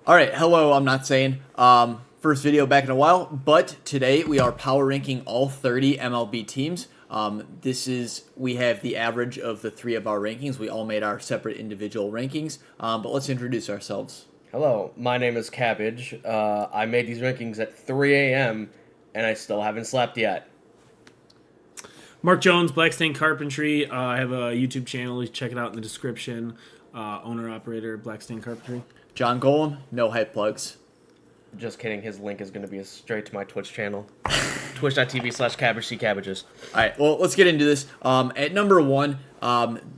All right, hello, I'm not Sayin. First video back in a while, but today we are power ranking all 30 MLB teams. We have the average of the three of our rankings. We all made our separate individual rankings, but let's introduce ourselves. Hello, my name is Cabbage. I made these rankings at 3 a.m. and I still haven't slept yet. Mark Jones, Blackstain Carpentry. I have a YouTube channel. You check it out in the description. Owner-operator, Blackstain Carpentry. John Golem, no hype plugs. Just kidding, his link is going to be straight to my Twitch channel. Twitch.tv/CabbageCCabbages. All right, well, let's get into this. At number one,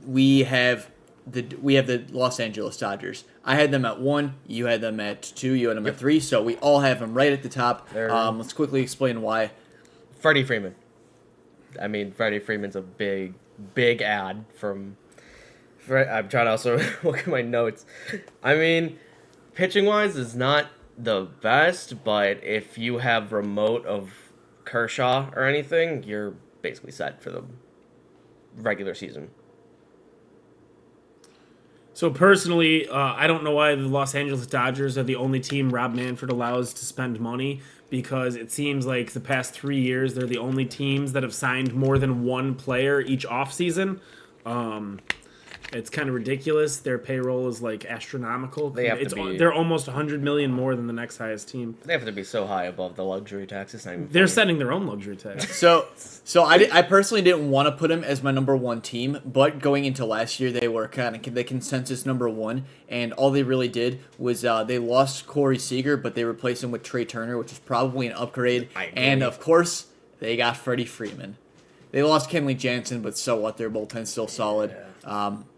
we have the Los Angeles Dodgers. I had them at 1, you had them at 2, you had them at 3, so we all have them right at the top. Let's quickly explain why. Freddie Freeman. I mean, Freddie Freeman's a big ad from... I'm trying to also look at my notes. I mean, pitching-wise is not the best, but if you have remote of Kershaw or anything, you're basically set for the regular season. So personally, I don't know why the Los Angeles Dodgers are the only team Rob Manfred allows to spend money, because it seems like the past 3 years they're the only teams that have signed more than one player each offseason. It's kind of ridiculous. Their payroll is like astronomical. They're almost $100 million more than the next highest team. They have to be so high above the luxury tax. It's not even They're funny. setting their own luxury tax. So I personally didn't want to put him as my number one team, but going into last year, they were kind of the consensus number one, and all they really did was they lost Corey Seager, but they replaced him with Trey Turner, which is probably an upgrade. And of course, they got Freddie Freeman. They lost Kenley Jansen, but so what? Their bullpen's still solid.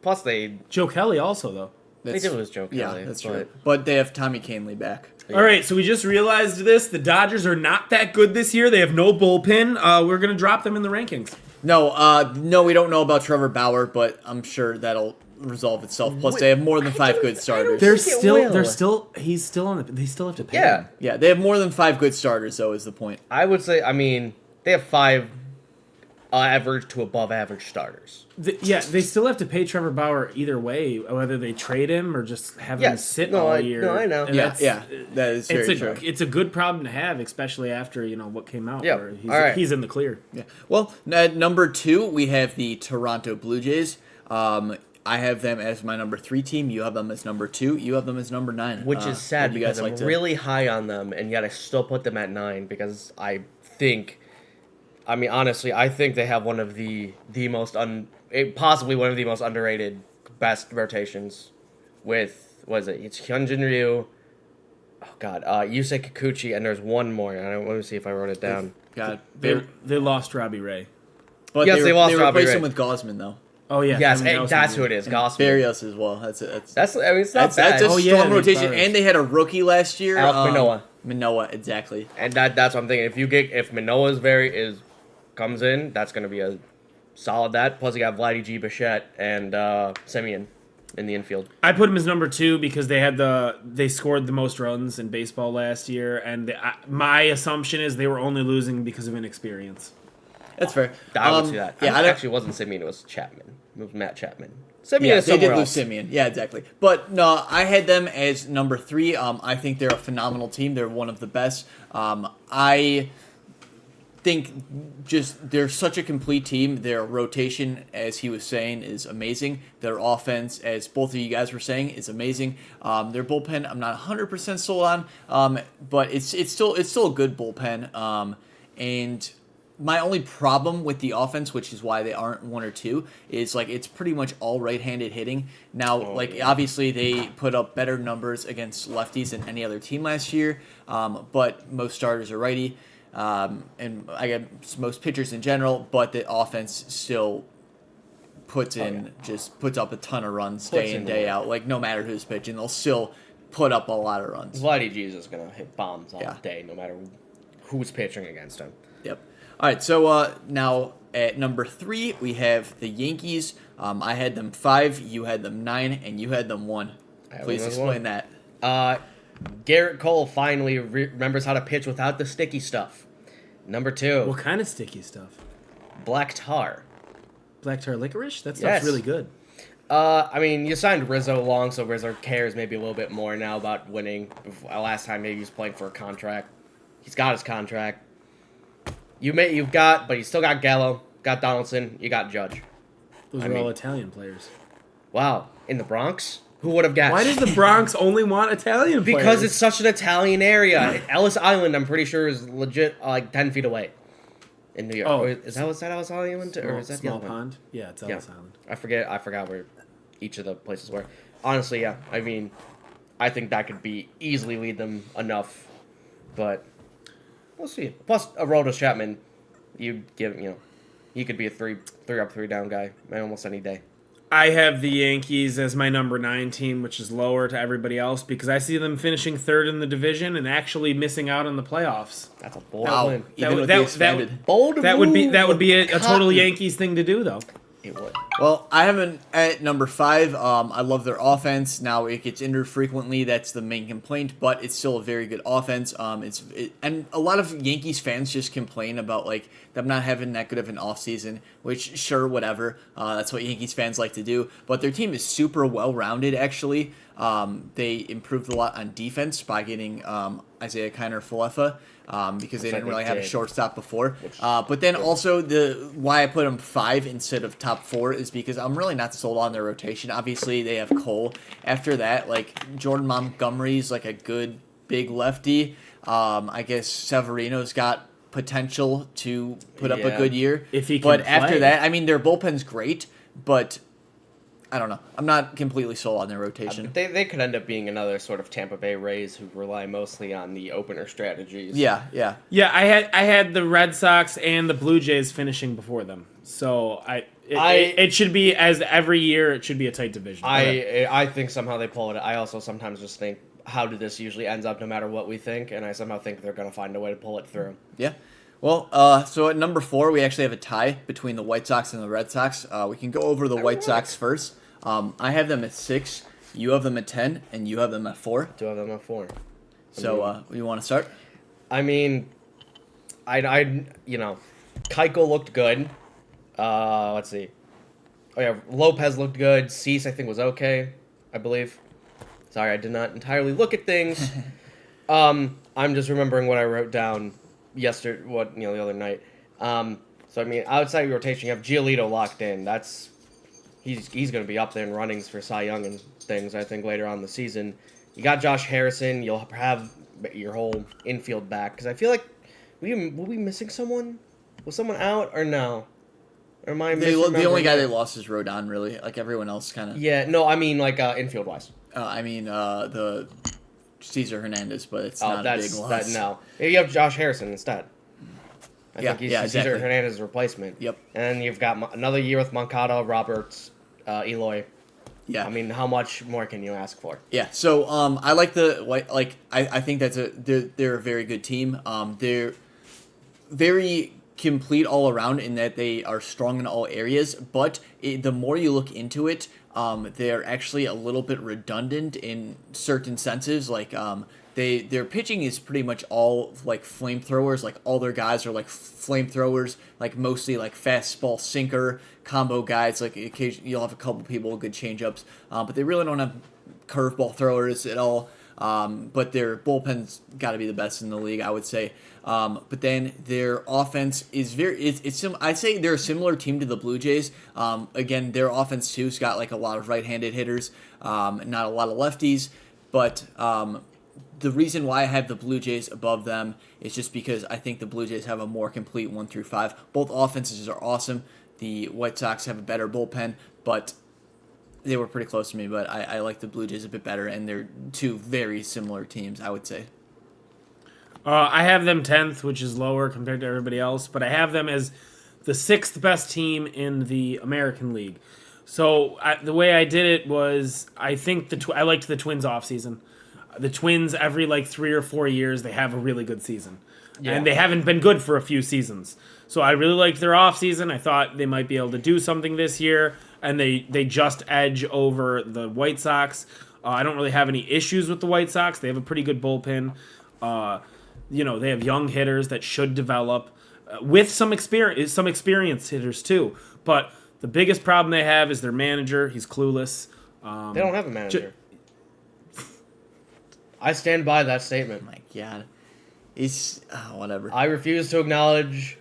Plus, Joe Kelly also, though. They did lose Joe Kelly. Yeah, that's true. But they have Tommy Kahnle back. Yeah. All right, so we just realized this. The Dodgers are not that good this year. They have no bullpen. We're going to drop them in the rankings. No, we don't know about Trevor Bauer, but I'm sure that'll resolve itself. Plus, they have more than 5 good starters. They still have to pay him. Yeah, they have more than 5 good starters, though, is the point. I would say, they have 5 average to above average starters. They still have to pay Trevor Bauer either way, whether they trade him or just have him sit all year. No, I know. And that is very true. It's a good problem to have, especially after what came out. Yeah, Where he's in the clear. Yeah. Well, at number 2, we have the Toronto Blue Jays. I have them as my number 3 team. You have them as number 2. You have them as number 9. Which is sad because I'm really high on them, and yet I still put them at 9 because I think... honestly, I think they have one of the most possibly one of the most underrated best rotations with, it's Hyunjin Ryu, Yusei Kikuchi, and there's one more. I don't want to see if I wrote it down. They lost Robbie Ray. But yes, they lost Robbie Ray. Replaced him with Gosman, though. Oh, yeah. Yes, that's who it is, Gosman. Barrios as well. It's not bad. That's a strong rotation. And they had a rookie last year. Alek Manoah. Manoah, exactly. And that's what I'm thinking. If Manoah comes in, that's going to be a solid that. Plus, you got Vladdy G. Bichette and Sayin in the infield. I put him as number 2 because they scored the most runs in baseball last year, and my assumption is they were only losing because of inexperience. That's fair. I would see that. Yeah, it actually wasn't Simeon, it was Chapman. It was Matt Chapman. Simeon is somewhere else. They did lose Simeon. Yeah, exactly. But no, I had them as number 3. I think they're a phenomenal team. They're one of the best. I think they're such a complete team. Their rotation, as he was saying, is amazing. Their offense, as both of you guys were saying, is amazing. Their bullpen, I'm not 100% sold on, but it's still a good bullpen. And my only problem with the offense, which is why they aren't 1 or 2, is it's pretty much all right-handed hitting. Now, obviously they put up better numbers against lefties than any other team last year, but most starters are righty. And I guess most pitchers in general, but the offense still puts up a ton of runs day in, day out. No matter who's pitching, they'll still put up a lot of runs. Vladdy G is going to hit bombs all day, no matter who's pitching against him. Yep. All right, so now at number 3, we have the Yankees. I had them 5, you had them 9, and you had them 1. Please explain that. Garrett Cole finally remembers how to pitch without the sticky stuff. Number 2. What kind of sticky stuff? Black tar. Black tar licorice? That stuff's really good. I mean, you signed Rizzo long, so Rizzo cares maybe a little bit more now about winning. Last time maybe he was playing for a contract. He's got his contract. But you still got Gallo, got Donaldson, you got Judge. Those are all Italian players. Wow, in the Bronx? Who would have guessed? Why does the Bronx only want Italian players? Because it's such an Italian area. Ellis Island, I'm pretty sure, is legit 10 feet away in New York. Oh, is that Ellis Island? Or is that Small the other Pond? Yeah, it's Ellis Island. I forgot where each of the places were. Honestly, yeah. I mean, I think that could easily lead them enough, but we'll see. Plus, Aroldis Chapman, he could be a three up, 3 down guy almost any day. I have the Yankees as my number 9 team, which is lower to everybody else because I see them finishing 3rd in the division and actually missing out on the playoffs. That's a bold win. That would be a total Yankees thing to do, though. It would. Well, I have them at number 5. I love their offense. Now it gets injured frequently. That's the main complaint, but it's still a very good offense. And a lot of Yankees fans just complain about them not having that good of an offseason, which sure, whatever. That's what Yankees fans like to do. But their team is super well rounded. Actually, they improved a lot on defense by getting Isaiah Kiner-Falefa. Because they didn't really have a shortstop before. But then also why I put them 5 instead of top 4 is because I'm really not sold on their rotation. Obviously, they have Cole. After that, Jordan Montgomery's a good big lefty. I guess Severino's got potential to put up a good year. If he can But play. after that, I mean, their bullpen's great, but I don't know. I'm not completely sold on their rotation. They could end up being another sort of Tampa Bay Rays who rely mostly on the opener strategies. Yeah. Yeah, I had the Red Sox and the Blue Jays finishing before them. So it should be, as every year, it should be a tight division. I think somehow they pull it. I also sometimes just think, how did this usually ends up no matter what we think? And I somehow think they're going to find a way to pull it through. Yeah. Well, so at number 4, we actually have a tie between the White Sox and the Red Sox. We can go over the White Sox first. I have them at 6, you have them at 10, and you have them at 4. Do have them at 4. So, you want to start? I mean, Keuchel looked good. Let's see. Oh yeah, Lopez looked good. Cease, I think, was okay, I believe. Sorry, I did not entirely look at things. I'm just remembering what I wrote down the other night. So I mean, outside rotation, you have Giolito locked in. He's going to be up there in runnings for Cy Young and things, I think, later on in the season. You got Josh Harrison. You'll have your whole infield back. Because I feel like, were we missing someone? Was someone out or no? Or am I misremembering? The only guy they lost is Rodon, really. Everyone else kind of... Yeah, no, I mean, infield-wise. The Cesar Hernandez, but it's not a big loss. No. You have Josh Harrison instead. I think he's exactly. Cesar Hernandez's replacement. Yep. And then you've got another year with Moncada, Roberts, Eloy. Yeah. I mean, how much more can you ask for? Yeah. So I like I think they're a very good team. They're very complete all around in that they are strong in all areas. But the more you look into it, they're actually a little bit redundant in certain senses. Their pitching is pretty much all flamethrowers. All their guys are flamethrowers. Mostly fastball sinker combo guys. Occasionally you'll have a couple people with good changeups, but they really don't have curveball throwers at all. But their bullpen's got to be the best in the league, I would say. But then their offense is I'd say they're a similar team to the Blue Jays. Again, their offense too's got a lot of right-handed hitters, not a lot of lefties. But the reason why I have the Blue Jays above them is just because I think the Blue Jays have a more complete 1 through 5. Both offenses are awesome. The White Sox have a better bullpen, but they were pretty close to me. But I like the Blue Jays a bit better, and they're 2 very similar teams, I would say. I have them 10th, which is lower compared to everybody else, but I have them as the 6th best team in the American League. So the way I did it was I think I liked the Twins offseason. The Twins, every 3 or 4 years, they have a really good season. Yeah. And they haven't been good for a few seasons. So I really liked their offseason. I thought they might be able to do something this year, and they just edge over the White Sox. I don't really have any issues with the White Sox. They have a pretty good bullpen. They have young hitters that should develop with some experienced hitters too. But The biggest problem they have is their manager. He's clueless. They don't have a manager. I stand by that statement. My God. He's... whatever. I refuse to acknowledge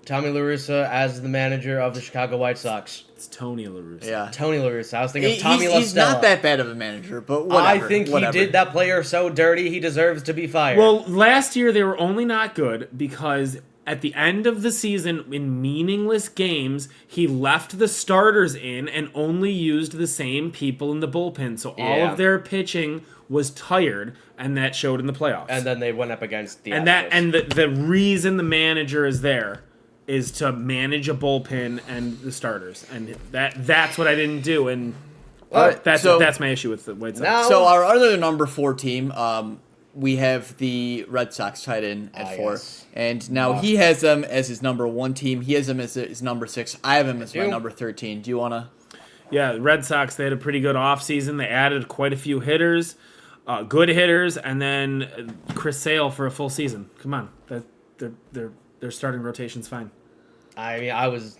Tommy La Russa as the manager of the Chicago White Sox. It's Tony La Russa. Yeah. Tony La Russa. I was thinking of Tommy La He's not that bad of a manager, but whatever. I think he did that player so dirty he deserves to be fired. Well, last year they were only not good because at the end of the season, in meaningless games, he left the starters in and only used the same people in the bullpen. So all of their pitching was tired, and that showed in the playoffs. And then they went up against the Astros. And the reason the manager is there is to manage a bullpen and the starters, and that's what I didn't do, and that's my issue with the White Sox. So our other number 4 team, we have the Red Sox tied in at 4, and now he has them as his number 1 team. He has them as his number 6. I have him as my number 13. Do you wanna? Yeah, the Red Sox, they had a pretty good offseason. They added quite a few hitters, good hitters, and then Chris Sale for a full season. Come on, their starting rotation's fine. I mean, I was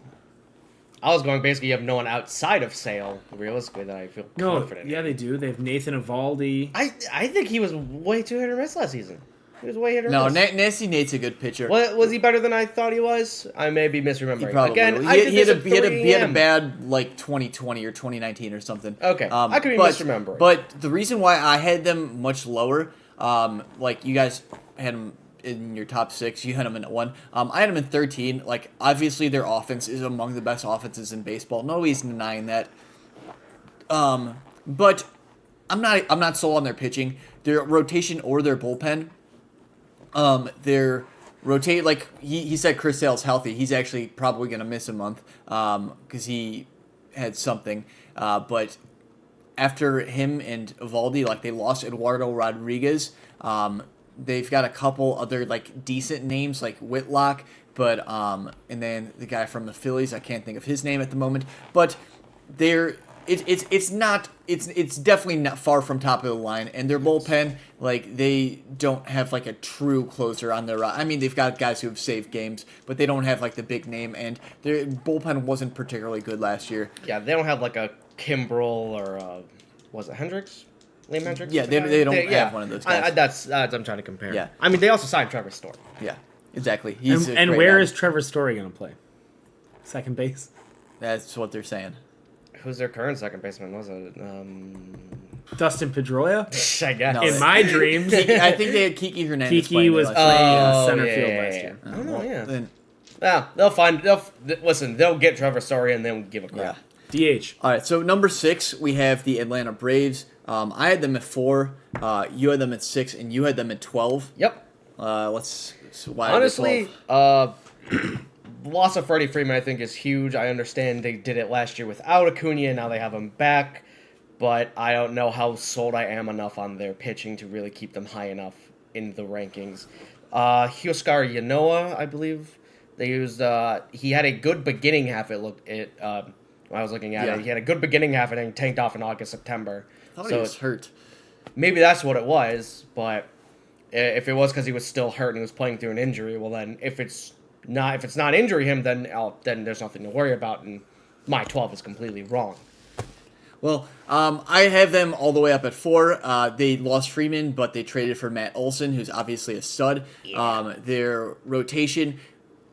going basically you have no one outside of Sale, realistically, that I feel confident in. Yeah, they do. They have Nathan Eovaldi. I think he was way too hit or miss last season. He was way hit or no, miss. No, Nasty Nate's a good pitcher. Was he better than I thought he was? I may be misremembering. He probably Again, he had a bad like 2020 or 2019 or something. Okay, I could be misremembering. But the reason why I had them much lower, like you guys had them in your top 6, you had them in at 1. I had them in 13. Like, obviously their offense is among the best offenses in baseball. Nobody's denying that. But I'm not sold on their pitching, their rotation, or their bullpen. Their rotate, like he said, Chris Sale's healthy. He's actually probably going to miss a month because he had something. But after him and Eovaldi, like, they lost Eduardo Rodriguez. They've got a couple other like decent names like Whitlock, but and then the guy from the Phillies, I can't think of his name at the moment. But it's definitely not far from top of the line, and their bullpen, like, they don't have like a true closer on their. I mean, they've got guys who have saved games, but they don't have like the big name, and their bullpen wasn't particularly good last year. Yeah, they don't have like a Kimbrel or was it Hendricks? Liam Hendricks? Yeah, they don't have one of those guys. That's I'm trying to compare. Yeah. I mean, they also signed Trevor Story. Yeah, exactly. And where is Trevor Story going to play? Second base? That's what they're saying. Who's their current second baseman? Was it Dustin Pedroia? I guess. In my dreams. I think they had Kiki Hernandez. Kiki was playing center field yeah, last year. I don't know, yeah. Then, they'll get Trevor Story and then give a crap. DH. All right, so number 6, we have the Atlanta Braves. I had them at 4. You had them at 6, and you had them at 12. Yep. Honestly, loss of Freddie Freeman, I think, is huge. I understand they did it last year without Acuna, now they have him back, but I don't know how sold I am enough on their pitching to really keep them high enough in the rankings. Huascar Yanoa, I believe, they used. He had a good beginning half. When I was looking at it, he had a good beginning half and then tanked off in August, September. I thought he was hurt. Maybe that's what it was, but if it was because he was still hurt and he was playing through an injury, well then, if it's not injury him, then there's nothing to worry about, and my 12 is completely wrong. Well, I have them all the way up at 4. They lost Freeman, but they traded for Matt Olson, who's obviously a stud. Yeah. Their rotation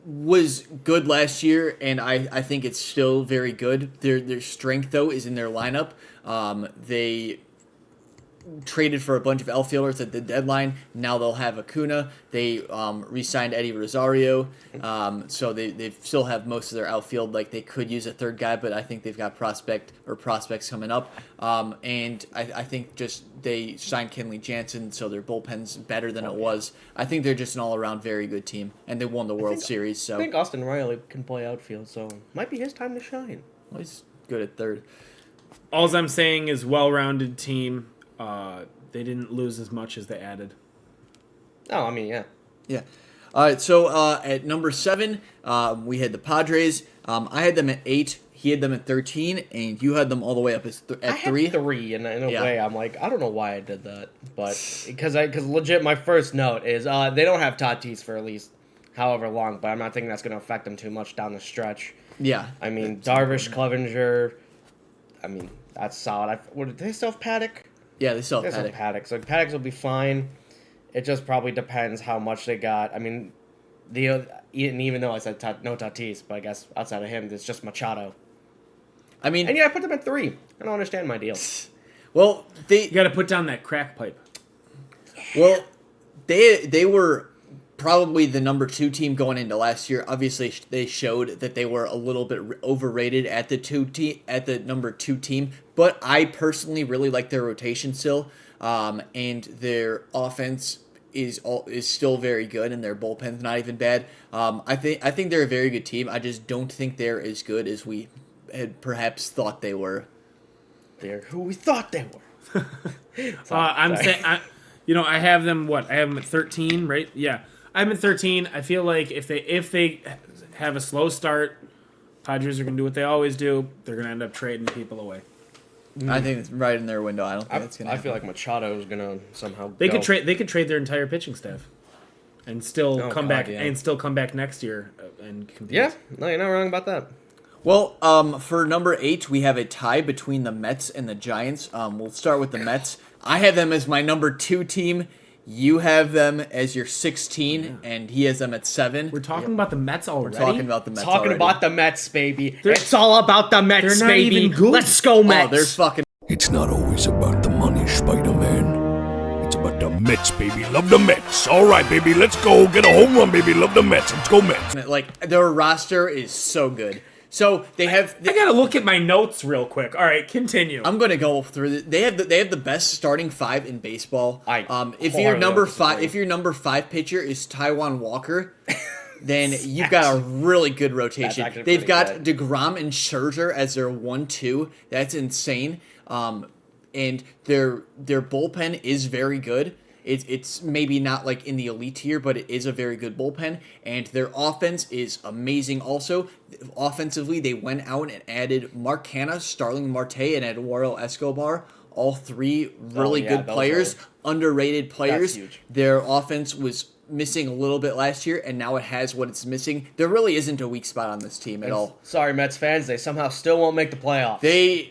was good last year, and I think it's still very good. Their strength, though, is in their lineup. They traded for a bunch of outfielders at the deadline. Now they'll have Acuna. They re-signed Eddie Rosario, so they still have most of their outfield. Like, they could use a third guy, but I think they've got prospects coming up. And I think just they signed Kenley Jansen, so their bullpen's better than it was. I think they're just an all-around very good team, and they won the World Series. So I think Austin Riley can play outfield, so might be his time to shine. Well, he's good at third. All I'm saying is well-rounded team. They didn't lose as much as they added. Oh, I mean, yeah. Yeah. All right, so at number 7, we had the Padres. I had them at 8. He had them at 13, and you had them all the way up at 3. I had 3, and in a way, I'm like, I don't know why I did that, but because legit, my first note is they don't have Tatis for at least however long, but I'm not thinking that's going to affect them too much down the stretch. Yeah. I mean, Darvish, Clevenger. I mean, that's solid. Do they still have Paddock? Yeah, they still They have still have Paddock. Paddock. So Paddock will be fine. It just probably depends how much they got. I mean, even though I said no Tatis, but I guess outside of him, it's just Machado. I mean, And yeah, I put them at 3. I don't understand my deal. well, You got to put down that crack pipe. Well, they were probably the number 2 team going into last year. Obviously, they showed that they were a little bit overrated at the number 2 team. But I personally really like their rotation still, and their offense is still very good, and their bullpen's not even bad. I think they're a very good team. I just don't think they're as good as we had perhaps thought they were. They're who we thought they were. I'm saying, I have them. I have them at 13, right? Yeah, I have them at 13. I feel like if they have a slow start, Padres are gonna do what they always do. They're gonna end up trading people away. I think it's right in their window. I don't think it's gonna. I feel like Machado is gonna somehow. They could trade. They could trade their entire pitching staff, and still come back yeah. and still come back next year and compete. Yeah, no, you're not wrong about that. Well, for number 8, we have a tie between the Mets and the Giants. We'll start with the Mets. I have them as my number 2 team. You have them as your 16, and he has them at 7. We're talking about the Mets already. We're talking about the Mets. Talking already. about the Mets, baby. It's all about the Mets, they're not baby. even good. Let's go, Mets. Oh, they're fucking. It's not always about the money, Spider-Man. It's about the Mets, baby. Love the Mets. All right, baby, let's go. Get a home run, baby. Love the Mets. Let's go, Mets. Like, their roster is so good. So they have. I gotta look at my notes real quick. All right, continue. I'm gonna go through. They have the best starting 5 in baseball. If your number 5 pitcher is Taiwan Walker, then you've got a really good rotation. They've got DeGrom and Scherzer as their 1-2. That's insane. And their bullpen is very good. It's maybe not like in the elite tier, but it is a very good bullpen. And their offense is amazing also. Offensively, they went out and added Mark Canha, Starling Marte, and Eduardo Escobar. All 3 really good players, underrated players. That's huge. Their offense was missing a little bit last year, and now it has what it's missing. There really isn't a weak spot on this team at all. Sorry, Mets fans. They somehow still won't make the playoffs.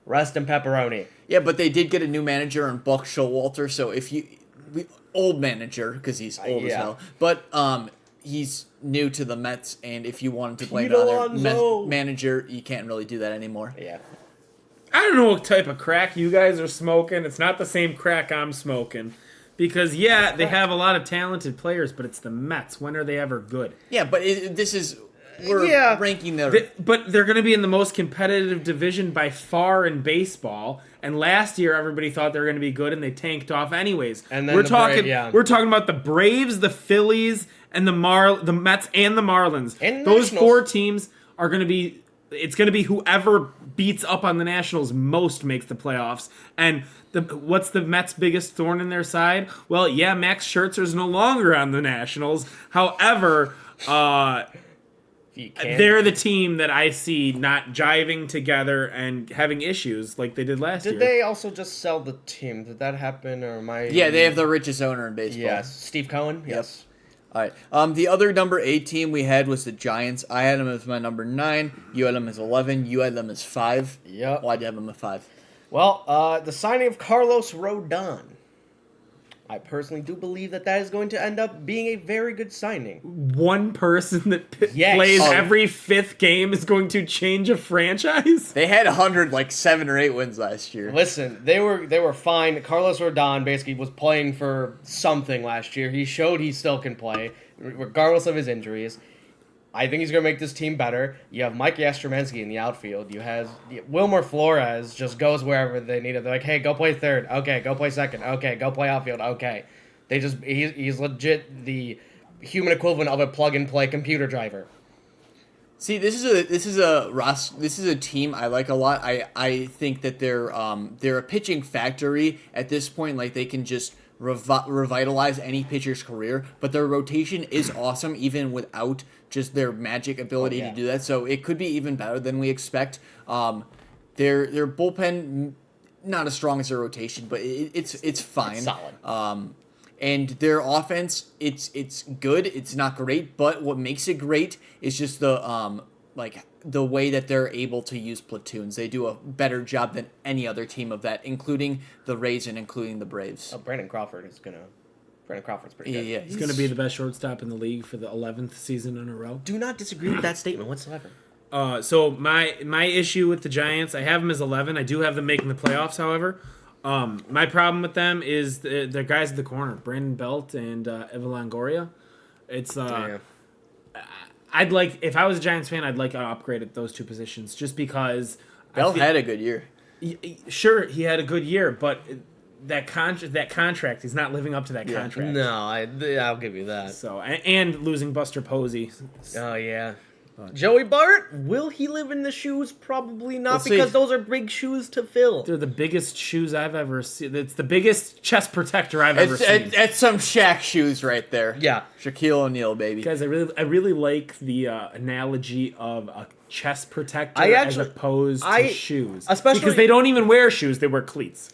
Rest in pepperoni. Yeah, but they did get a new manager in Buck Showalter, so old manager, because he's old as hell. But he's new to the Mets, and if you wanted to blame it on their manager, you can't really do that anymore. Yeah. I don't know what type of crack you guys are smoking. It's not the same crack I'm smoking. Because, they have a lot of talented players, but it's the Mets. When are they ever good? Yeah, but we're ranking their... But they're going to be in the most competitive division by far in baseball. And last year, everybody thought they were going to be good, and they tanked off anyways. And then we're talking about the Braves, the Phillies, and the Mets and the Marlins. And those Nationals. 4 teams are going to be... It's going to be whoever beats up on the Nationals most makes the playoffs. And what's the Mets' biggest thorn in their side? Well, Max Scherzer's no longer on the Nationals. However, they're the team that I see not jiving together and having issues like they did last year. Did they also just sell the team? Did that happen, or am I... Yeah, they have the richest owner in baseball. Yes, Steve Cohen. Yes. All right. The other number 8 team we had was the Giants. I had them as my number 9. You had them as 11. You had them as 5. Yep. Why'd you have them at 5? Well, the signing of Carlos Rodon. I personally do believe that is going to end up being a very good signing. One person that plays every 5th game is going to change a franchise? They had 7 or 8 wins last year. Listen, they were fine. Carlos Rodon basically was playing for something last year. He showed he still can play, regardless of his injuries. I think he's going to make this team better. You have Mike Yastrzemski in the outfield. You have Wilmer Flores just goes wherever they need it. They're like, hey, go play third. Okay, go play second. Okay, go play outfield. Okay. He's legit the human equivalent of a plug-and-play computer driver. See, this is a team I like a lot. I think that they're a pitching factory at this point. Like, they can just revitalize any pitcher's career, but their rotation is awesome even without just their magic ability to do that. So it could be even better than we expect. Their bullpen not as strong as their rotation, but it's fine. It's solid. And their offense, it's good. It's not great, but what makes it great is just the the way that they're able to use platoons. They do a better job than any other team of that, including the Rays and including the Braves. Brandon Crawford's pretty good. Yeah, He's going to be the best shortstop in the league for the 11th season in a row. Do not disagree with that statement whatsoever. So my issue with the Giants, I have them as 11. I do have them making the playoffs, however. My problem with them is the guys at the corner, Brandon Belt and Evan Longoria. It's I'd like, if I was a Giants fan, I'd like an upgrade at those two positions, just because Belt had a good year. Sure, he had a good year, but that contract, he's not living up to that contract. No, I'll give you that. So and losing Buster Posey. Oh yeah. Joey Bart, will he live in the shoes? Probably not, We'll because see. those are big shoes to fill. They're the biggest shoes I've ever seen. It's the biggest chest protector I've ever seen. It's some Shaq shoes right there. Yeah. Shaquille O'Neal, baby. Guys, I really like the analogy of a chest protector as opposed to shoes. Especially because they don't even wear shoes; they wear cleats.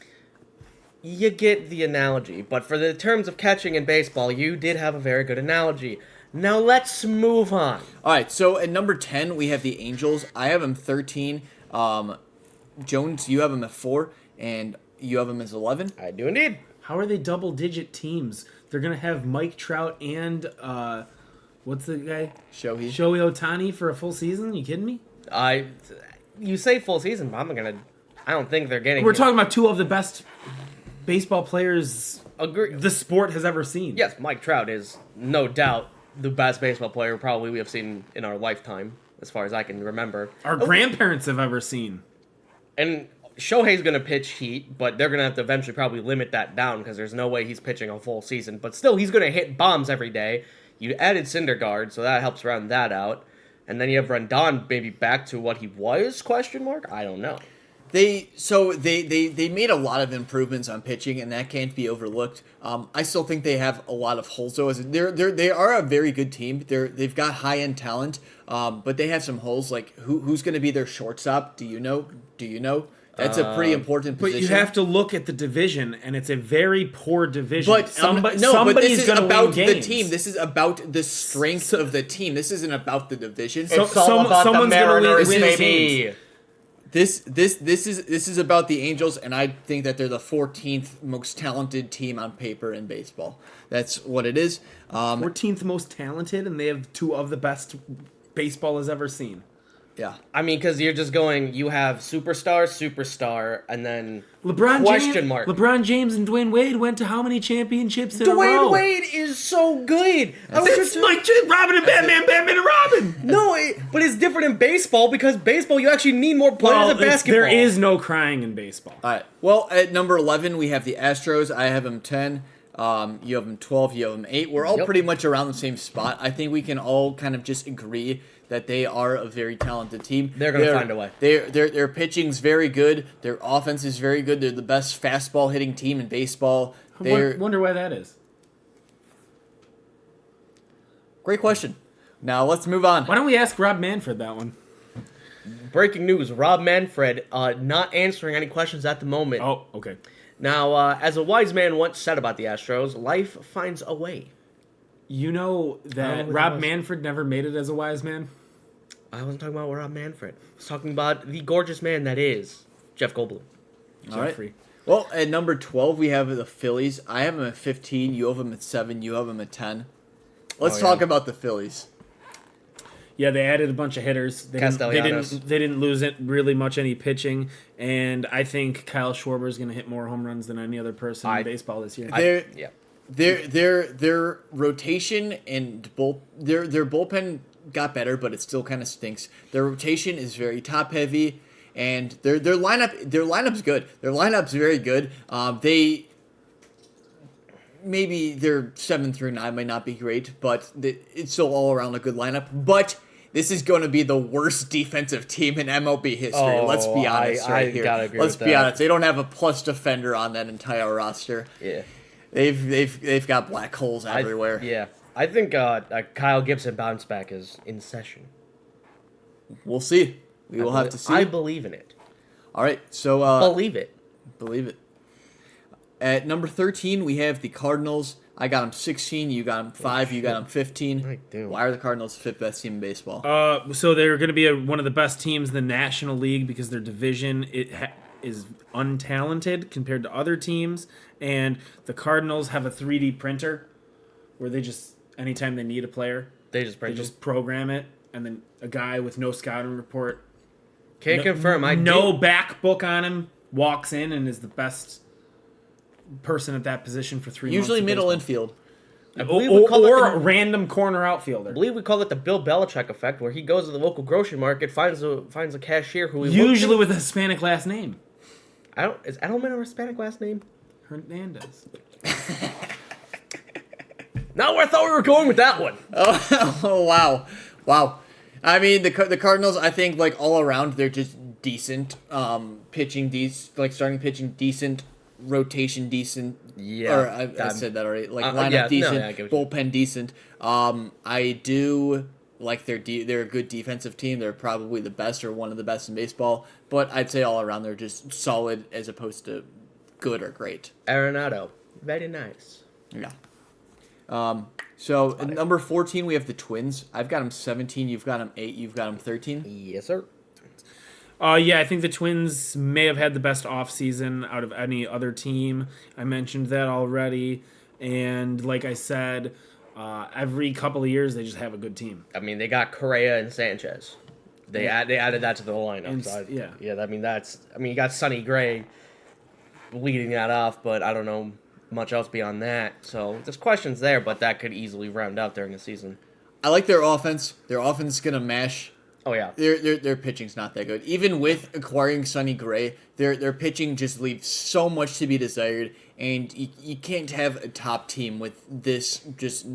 You get the analogy, but for the terms of catching in baseball, you did have a very good analogy. Now let's move on. All right, so at number 10, we have the Angels. I have them 13. Jones, you have them at 4, and you have them as 11. I do indeed. How are they double-digit teams? They're gonna have Mike Trout and what's the guy? Shohei Ohtani for a full season? You kidding me? You say full season, but I don't think they're getting. We're talking about two of the best baseball players Agree. the sport has ever seen. Yes, Mike Trout is no doubt the best baseball player probably we have seen in our lifetime, as far as I can remember. Our grandparents have ever seen. And Shohei's going to pitch heat, but they're going to have to eventually probably limit that down because there's no way he's pitching a full season. But still, he's going to hit bombs every day. You added Syndergaard, so that helps round that out. And then you have Rondon maybe back to what he was, question mark? I don't know. They made a lot of improvements on pitching, and that can't be overlooked. I still think they have a lot of holes though. They are a very good team. They've got high end talent, but they have some holes. Like who's going to be their shortstop? Do you know? That's a pretty important position. But you have to look at the division, and it's a very poor division. But somebody's this is going to about win games. the team. This is about the strength of the team. This isn't about the division. It's all about the Mariners, baby. This is about the Angels, and I think that they're the 14th most talented team on paper in baseball. That's what it is. 14th most talented, and they have two of the best baseball has ever seen. Yeah. I mean, because you're just going, you have superstar, and then LeBron mark. LeBron James and Dwayne Wade went to how many championships in a row? Dwayne Wade is so good. It's like Robin and Batman and Robin. No, but it's different in baseball because baseball you actually need more players than basketball. There is no crying in baseball. All right. Well, at number 11 we have the Astros. I have them 10. You have them 12. You have them 8. We're all pretty much around the same spot. I think we can all kind of just agree that they are a very talented team. They're going to find a way. Their pitching's very good. Their offense is very good. They're the best fastball hitting team in baseball. I wonder why that is. Great question. Now let's move on. Why don't we ask Rob Manfred that one? Breaking news, Rob Manfred not answering any questions at the moment. Oh, okay. Now, as a wise man once said about the Astros, life finds a way. You know that Rob Manfred never made it as a wise man? I wasn't talking about Rob Manfred. I was talking about the gorgeous man that is Jeff Goldblum. All right. Jeffrey. Well, at number 12, we have the Phillies. I have them at 15. You have them at 7. You have them at 10. Let's talk about the Phillies. Yeah, they added a bunch of hitters. They didn't lose it really much any pitching, and I think Kyle Schwarber is going to hit more home runs than any other person in baseball this year. Their rotation and their bullpen got better, but it still kind of stinks. Their rotation is very top heavy, and their lineup's good. Their lineup's very good. Maybe their 7 through 9 might not be great, but it's still all around a good lineup. But this is going to be the worst defensive team in MLB history. Let's be honest here. Gotta agree Let's with be that. honest. They don't have a plus defender on that entire roster. Yeah. They've got black holes everywhere. I think Kyle Gibson bounce back is in session. We'll see. We will have to see. I believe in it. All right, so Believe it. Believe it. At number 13, we have the Cardinals. I got them 16. You got them 5. You got them 15. I do. Why are the Cardinals the 5th best team in baseball? So they're going to be one of the best teams in the National League because their division is untalented compared to other teams, and the Cardinals have a 3D printer where they just anytime they need a player, They just print they just program it, and then a guy with no scouting report, Can't confirm. no back book on him, walks in and is the best person at that position for 3 months. Usually of middle baseball. infield. I believe we call Or it a random corner outfielder. I believe we call it the Bill Belichick effect, where he goes to the local grocery market, finds a cashier who he Usually looks with a Hispanic last name. is Edelman a Hispanic last name? Hernandez. Not where I thought we were going with that one. Oh wow. I mean, the Cardinals, I think, like, all around, they're just decent. Pitching, starting pitching, decent. Rotation, decent. Yeah. Or I said that already. Like, lineup, yeah, no, decent. yeah, I get what Bullpen, decent. I do like they're a good defensive team. They're probably the best or one of the best in baseball. But I'd say all around, they're just solid as opposed to good or great. Arenado. Very nice. Yeah. So at number 14, we have the Twins. I've got them 17. You've got them 8. You've got them 13. Yes, sir. Yeah, I think the Twins may have had the best offseason out of any other team. I mentioned that already. And like I said, every couple of years, they just have a good team. I mean, they got Correa and Sanchez. They added that to the lineup. And, So yeah. I mean, you got Sonny Gray leading that off, but I don't know much else beyond that. So there's questions there, but that could easily round out during the season. I like their offense. Their offense is going to mash. Oh, yeah. Their pitching's not that good. Even with acquiring Sonny Gray, their pitching just leaves so much to be desired, and you can't have a top team with this just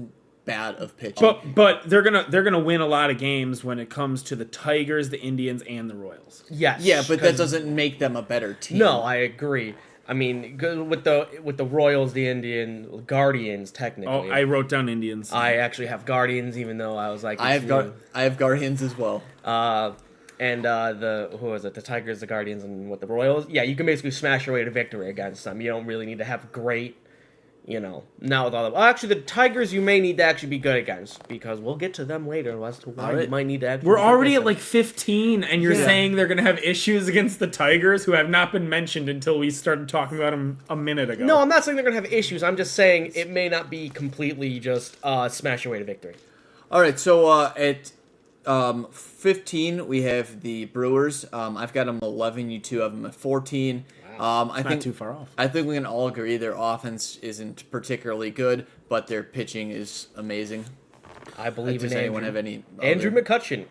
bad of pitching. But they're gonna win a lot of games when it comes to the Tigers, the Indians, and the Royals. Yes. Yeah, but that doesn't make them a better team. No, I agree. I mean, with the Royals, the Indian Guardians, technically. Oh, I wrote down Indians. I actually have Guardians, even though I was like, I have Guardians as well. And who was it? The Tigers, the Guardians, and the Royals. Yeah, you can basically smash your way to victory against them. You don't really need to have great, not with all of them. Actually, the Tigers you may need to actually be good against, because we'll get to them later as to why you might need to actually. We're be good already against at like 15, and you're saying they're going to have issues against the Tigers, who have not been mentioned until we started talking about them a minute ago. No, I'm not saying they're going to have issues. I'm just saying it may not be completely just smash your way to victory. All right, so at 15, we have the Brewers. I've got them 11. You two have them at 14. I think not too far off. I think we can all agree their offense isn't particularly good, but their pitching is amazing. I believe Does in anyone Andrew. have any? Andrew other- McCutcheon.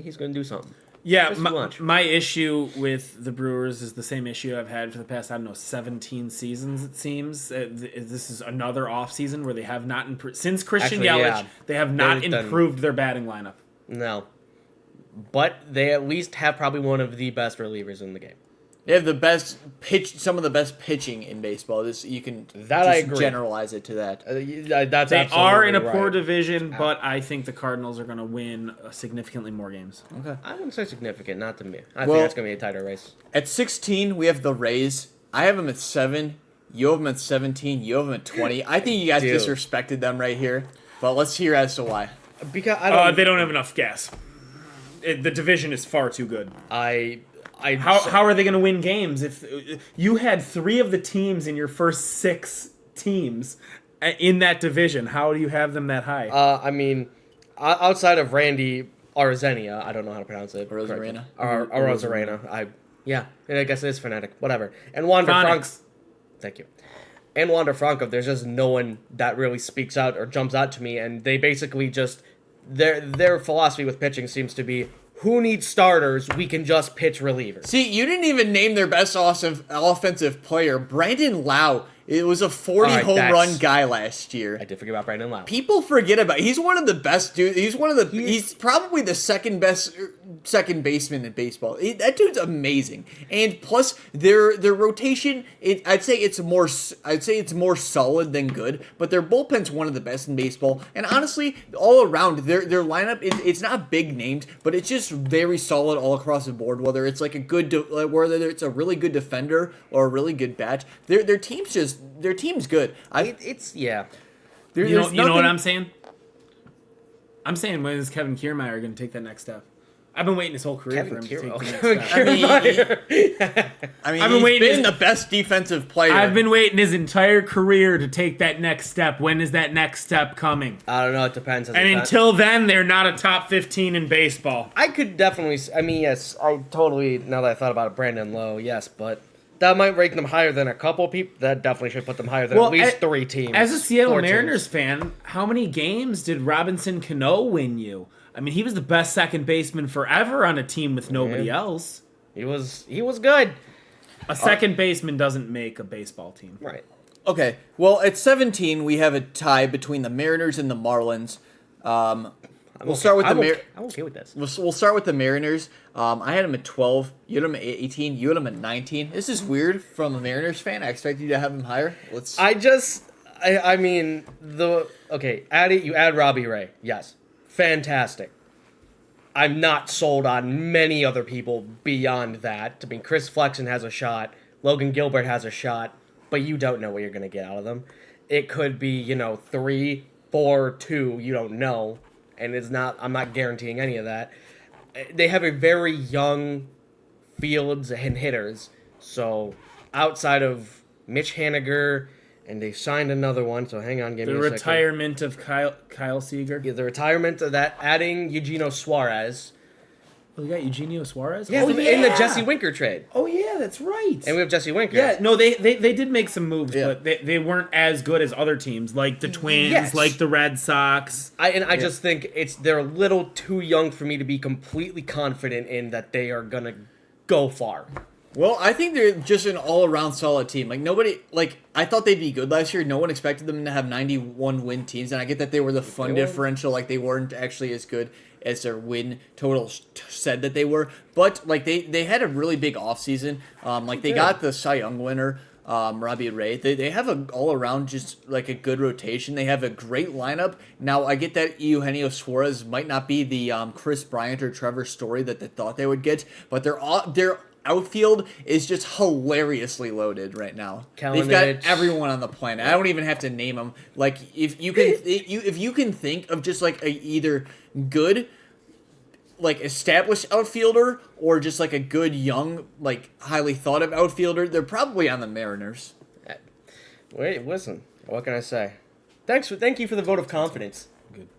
He's gonna do something. Yeah, Just watch. my issue with the Brewers is the same issue I've had for the past, 17 seasons, it seems. This is another offseason where they have not improved. Since Christian Actually, Yelich, yeah. they have not They've done- improved their batting lineup. No, but they at least have probably one of the best relievers in the game. They have the best some of the best pitching in baseball. You can That I agree. generalize it to that. That's They are in a absolutely poor right. division, but I think the Cardinals are going to win significantly more games. Okay. I wouldn't say significant, not to me. I Well- think that's gonna be a tighter race. At 16, we have the Rays. I have them at 7. You have them at 17. You have them at 20. I think you guys Dude. disrespected them right here. But let's hear as to why. Because I They don't have enough gas. The division is far too good. How are they going to win games if you had 3 of the teams in your first 6 teams in that division? How do you have them that high? I mean, outside of Randy Arozarena, I don't know how to pronounce it. Arozarena? Arozarena. I guess it is phonetic. Whatever. And Wander Phonics. Franco. Thank you. And Wander Franco, there's just no one that really speaks out or jumps out to me, and they basically just their philosophy with pitching seems to be, who needs starters? We can just pitch relievers. See, you didn't even name their best offensive player, Brandon Lau. It was a 40 All right, home that's- run guy last year. I did forget about Brandon Lau. People forget about. He's one of the best dudes. He's probably the second best second baseman in baseball. That dude's amazing. And plus their rotation, I'd say it's more solid than good, but their bullpen's one of the best in baseball. And honestly, all around their lineup, it's not big named, but it's just very solid all across the board. Whether it's like whether it's a really good defender or a really good bat, their team's good. You know what I'm saying? I'm saying, when is Kevin Kiermaier going to take that next step? I've been waiting his whole career for him to take the next step. He's been the best defensive player. I've been waiting his entire career to take that next step. When is that next step coming? I don't know. It depends. Until then, they're not a top 15 in baseball. I could definitely. I mean, yes, I totally. Now that I thought about it, Brandon Lowe, yes, but that might rank them higher than a couple people. That definitely should put them higher than at least 3 teams. As a Seattle Mariners fan, how many games did Robinson Cano win you? I mean, he was the best second baseman forever on a team with nobody else. He was good. A second baseman doesn't make a baseball team. Right. Okay. Well, at 17, we have a tie between the Mariners and the Marlins. We'll start with the I'm okay with this. We'll start with the Mariners. I had them at 12. You had them at 18. You had them at 19. This is weird from a Mariners fan. I expected you to have them higher. I mean, you add Robbie Ray. Yes. Fantastic. I'm not sold on many other people beyond that. I mean, Chris Flexen has a shot. Logan Gilbert has a shot. But you don't know what you're going to get out of them. It could be, 3, 4, 2. You don't know. And I'm not guaranteeing any of that. They have a very young fields and hitters. So outside of Mitch Haniger, and they signed another one, so hang on, give me a second. The retirement of Kyle Seager. Yeah, the retirement of that, adding Eugenio Suarez. Oh, you got Eugenio Suarez? Yeah, in the Jesse Winker trade. Oh, yeah, that's right. And we have Jesse Winker. Yeah, no, they did make some moves, but they weren't as good as other teams, like the Twins, like the Red Sox. I just think they're a little too young for me to be completely confident in that they are going to go far. Well, I think they're just an all-around solid team. I thought they'd be good last year. No one expected them to have 91 win teams, and I get that they were the fun differential. They weren't actually as good as their win total said that they were. But, they had a really big offseason. They got the Cy Young winner, Robbie Ray. They have an all-around just, a good rotation. They have a great lineup. Now, I get that Eugenio Suarez might not be the Chris Bryant or Trevor Story that they thought they would get, but their outfield is just hilariously loaded right now. They've got everyone on the planet. I don't even have to name them. If you can think of just a either good established outfielder or just a good young highly thought of outfielder, they're probably on the Mariners. Wait, listen. What can I say? Thank you for the vote of confidence. Good.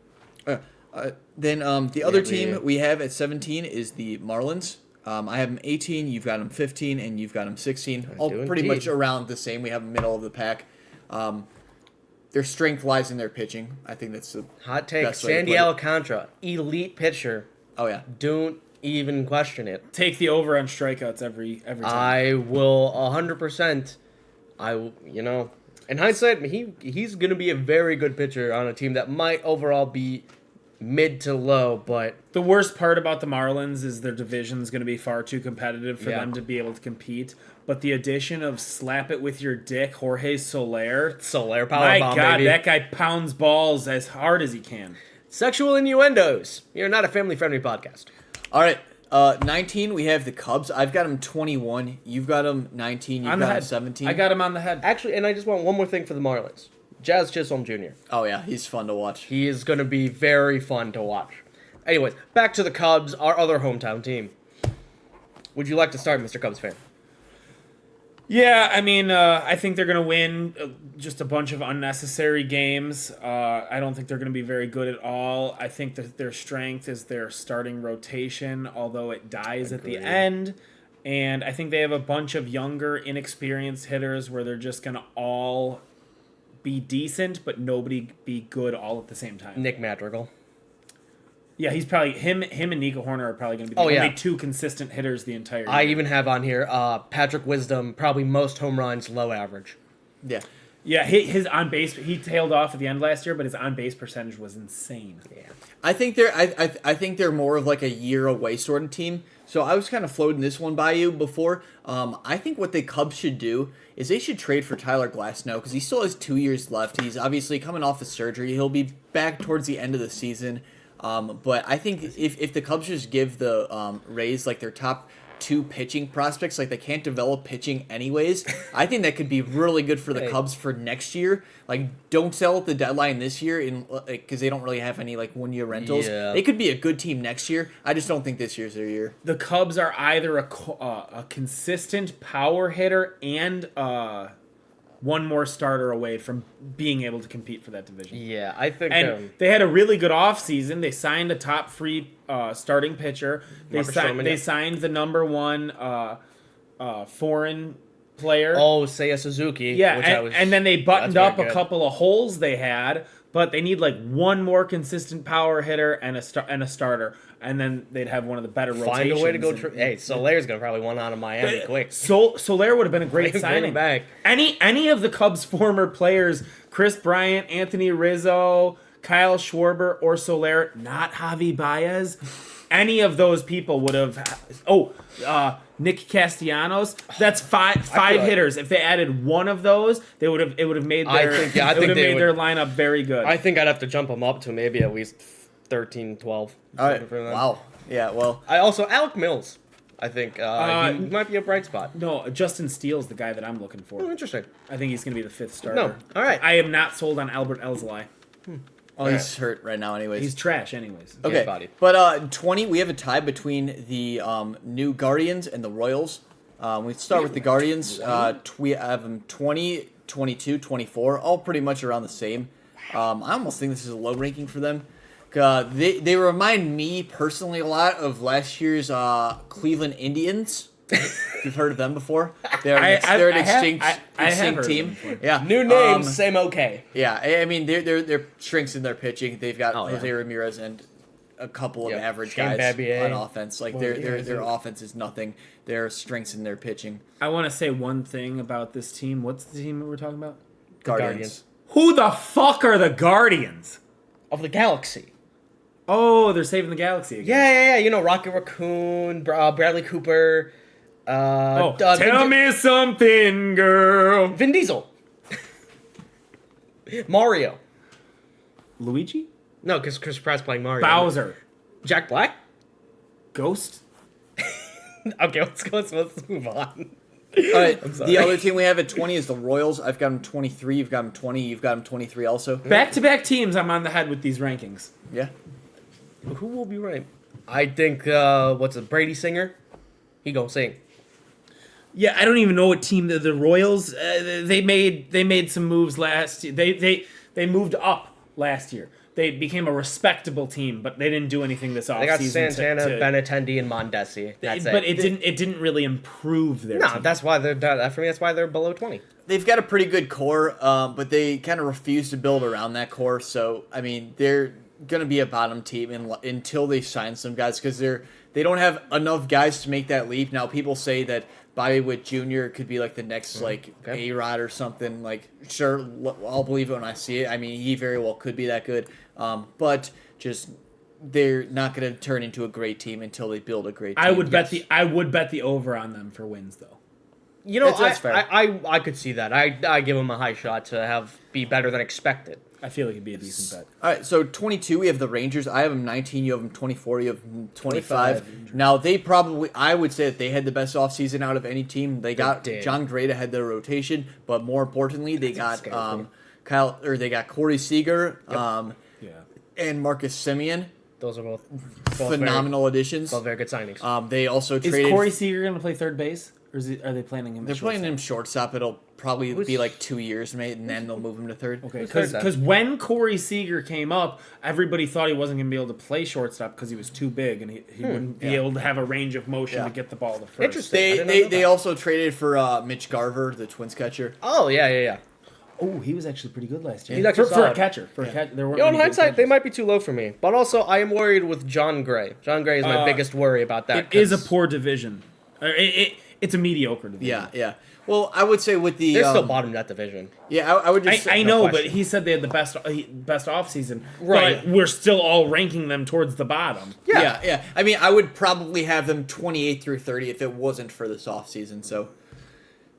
Then the other team we have at 17 is the Marlins. I have them 18, you've got them 15, and you've got them 16. All pretty much around the same. We have them middle of the pack. Their strength lies in their pitching. I think that's the hot take. best way to Sandy put it. Alcantara, elite pitcher. Oh, yeah. Don't even question it. Take the over on strikeouts every time. I will 100%. In hindsight, he's going to be a very good pitcher on a team that might overall be mid to low, but the worst part about the Marlins is their division is going to be far too competitive for them to be able to compete. But the addition of slap it with your dick, Jorge Soler powerbomb, my God, baby. that guy pounds balls as hard as he can. Sexual innuendos. You're not a family-friendly podcast. All right, 19, we have the Cubs. I've got them 21. You've got them 19. You've got them 17. I got him on the head. Actually, and I just want one more thing for the Marlins. Jazz Chisholm Jr. Oh, yeah, he's fun to watch. He is going to be very fun to watch. Anyways, back to the Cubs, our other hometown team. Would you like to start, Mr. Cubs fan? Yeah, I mean, I think they're going to win just a bunch of unnecessary games. I don't think they're going to be very good at all. I think that their strength is their starting rotation, although it dies at the end. And I think they have a bunch of younger, inexperienced hitters where they're just going to all be decent, but nobody be good all at the same time. Nick Madrigal. Yeah, he's probably him and Nico Horner are probably going to be the only two consistent hitters the entire year. I even have on here Patrick Wisdom, probably most home runs, low average. Yeah. Yeah, his on base, he tailed off at the end last year, but his on base percentage was insane. Yeah. I think they're more of like a year away sort of team. So I was kind of floating this one by you before. I think what the Cubs should do is they should trade for Tyler Glasnow because he still has 2 years left. He's obviously coming off of surgery. He'll be back towards the end of the season. But I think if the Cubs just give the Rays like their top 2 pitching prospects, like they can't develop pitching anyways, I think that could be really good for the Cubs for next year. Like, don't sell at the deadline this year because they don't really have any like 1-year rentals. Yeah. They could be a good team next year. I just don't think this year's their year. The Cubs are either a consistent power hitter and one more starter away from being able to compete for that division. Yeah, I think. And they had a really good offseason. They signed a top free starting pitcher. They signed the number 1 foreign player. Oh, Seiya Suzuki. Yeah, which and then they buttoned up a couple of holes they had, but they need like one more consistent power hitter and a starter, and then they'd have one of the better rotations. Find a way to go. Hey, Soler's gonna probably want out of Miami quick. Soler would have been a great Bring him signing. back. Any of the Cubs' former players, Chris Bryant, Anthony Rizzo, Kyle Schwarber, or Soler, not Javi Baez. Any of those people would have. Nick Castellanos. That's five hitters. If they added one of those, it would have made their lineup very good. I think I'd have to jump them up to maybe at least 13, 12. All right. Wow. Yeah. Well. I also Alec Mills. I think he might be a bright spot. No, Justin Steele's the guy that I'm looking for. Oh, interesting. I think he's going to be the 5th starter. No. All right. I am not sold on Albert Elzlai. He's hurt right now anyways. He's trash anyways. Okay, but 20, we have a tie between the new Guardians and the Royals. We start with the Guardians. We have them 20, 22, 24, all pretty much around the same. I almost think this is a low ranking for them. They remind me personally a lot of last year's Cleveland Indians. You've heard of them before? They're an extinct team. Yeah, new name, same okay. Yeah, I mean they're strengths in their pitching. They've got Jose Ramirez and a couple of average guys on offense. Like their offense is nothing. Their strengths in their pitching. I want to say one thing about this team. What's the team that we're talking about? Guardians. Who the fuck are the Guardians of the Galaxy? Oh, they're saving the galaxy again. Yeah. You know, Rocket Raccoon, Bradley Cooper. Tell me something, girl. Vin Diesel. Mario. Luigi? No, because Chris Pratt's playing Mario. Bowser. Jack Black? Ghost? Okay, let's move on. All right, the other team we have at 20 is the Royals. I've got them 23. You've got them 20. You've got them 23 also. Back-to-back teams, I'm on the head with these rankings. Yeah. Who will be right? I think, Brady Singer? He gonna sing. Yeah, I don't even know what team the Royals. They made some moves last year. They moved up last year. They became a respectable team, but they didn't do anything this offseason. They got Santana, Benintendi, and Mondesi. But it didn't really improve their team. That's why that's why they're below 20. They've got a pretty good core, but they kind of refuse to build around that core. So I mean, they're gonna be a bottom team until they sign some guys because they don't have enough guys to make that leap. Now people say that Bobby Witt Jr. could be like the next A-Rod or something. Like, sure, I'll believe it when I see it. I mean, he very well could be that good. But just they're not going to turn into a great team until they build a great team. I would bet the over on them for wins though. You know, that's fair. I could see that. I give them a high shot to be better than expected. I feel like it'd be a decent bet. All right, so 22, we have the Rangers. I have them 19, you have them 24, you have them 25. Now, I would say that they had the best offseason out of any team. They got John Gray to head their rotation, but more importantly, they got Corey Seager and Marcus Semien. Those are both phenomenal additions. Both very good signings. They also traded... Is Corey Seager going to play third base? Or are they planning him? They're playing him shortstop. It'll probably be like 2 years, mate, and then they'll move him to third. Okay, because when Corey Seager came up, everybody thought he wasn't going to be able to play shortstop because he was too big and he wouldn't be able to have a range of motion to get the ball to first. Interesting. They also traded for Mitch Garver, the Twins catcher. Oh yeah. Oh, he was actually pretty good last year. He's actually for a catcher. In hindsight, they might be too low for me. But also, I am worried with John Gray. John Gray is my biggest worry about that. It is a poor division. It's a mediocre division. Yeah, yeah. Well, I would say with the They're still bottom of that division. Yeah, I would just. I no know, question. but he said they had the best offseason. Right. But we're still all ranking them towards the bottom. Yeah. I mean, I would probably have them 28 through 30 if it wasn't for this offseason. So